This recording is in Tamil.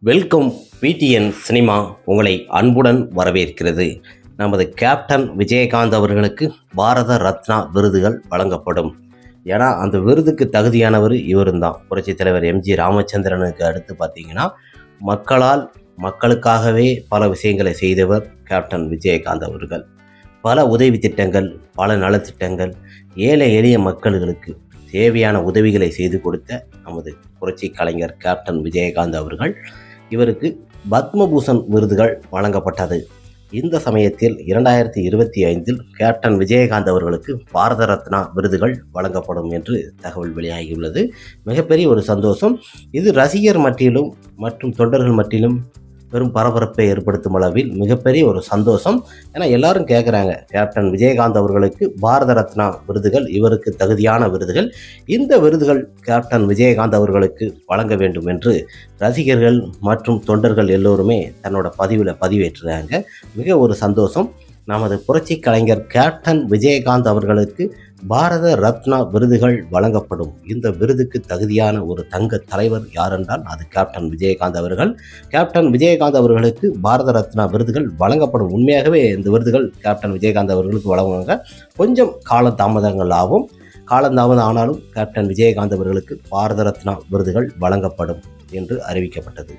வெல்கம் பிடிஎன் சினிமா உங்களை அன்புடன் வரவேற்கிறது. நமது கேப்டன் விஜயகாந்த் அவர்களுக்கு பாரத ரத்னா விருதுகள் வழங்கப்படும். ஏன்னா அந்த விருதுக்கு தகுதியானவர் இவரும் தான். புரட்சித் தலைவர் எம்ஜி ராமச்சந்திரனுக்கு அடுத்து பார்த்தீங்கன்னா மக்களுக்காகவே பல விஷயங்களை செய்தவர் கேப்டன் விஜயகாந்த் அவர்கள். பல உதவி திட்டங்கள், பல நலத்திட்டங்கள், ஏழை எளிய மக்களுக்கு தேவையான உதவிகளை செய்து கொடுத்த நமது புரட்சி கலைஞர் கேப்டன் விஜயகாந்த் அவர்கள். இவருக்கு பத்மபூஷன் விருதுகள் வழங்கப்பட்டது. இந்த சமயத்தில் 2025 கேப்டன் விஜயகாந்த் அவர்களுக்கு பாரத ரத்னா விருதுகள் வழங்கப்படும் என்று தகவல் வெளியாகியுள்ளது. மிகப்பெரிய ஒரு சந்தோஷம் இது. ரசிகர் மத்தியிலும் மற்றும் தொண்டர்கள் மத்தியிலும் பெரும் பரபரப்பை ஏற்படுத்தும் அளவில் மிகப்பெரிய ஒரு சந்தோஷம். ஏன்னா எல்லாரும் கேட்குறாங்க, கேப்டன் விஜயகாந்த் அவர்களுக்கு பாரத ரத்னா விருதுகள் இவருக்கு தகுதியான விருதுகள், இந்த விருதுகள் கேப்டன் விஜயகாந்த் அவர்களுக்கு வழங்க வேண்டும் என்று ரசிகர்கள் மற்றும் தொண்டர்கள் எல்லோருமே தன்னோட பதிவேற்றுறாங்க. மிக ஒரு சந்தோஷம். நமது புரட்சி கலைஞர் கேப்டன் விஜயகாந்த் அவர்களுக்கு பாரத ரத்னா விருதுகள் வழங்கப்படும். இந்த விருதுக்கு தகுதியான ஒரு தங்க தலைவர் யாரென்றால் அது கேப்டன் விஜயகாந்த் அவர்கள். கேப்டன் விஜயகாந்த் அவர்களுக்கு பாரத ரத்னா விருதுகள் வழங்கப்படும். உண்மையாகவே இந்த விருதுகள் கேப்டன் விஜயகாந்த் அவர்களுக்கு வழங்குவாங்க. கொஞ்சம் காலதாமதங்கள் ஆகும். காலதாமதம் ஆனாலும் கேப்டன் விஜயகாந்த் அவர்களுக்கு பாரத ரத்னா விருதுகள் வழங்கப்படும் என்று அறிவிக்கப்பட்டது.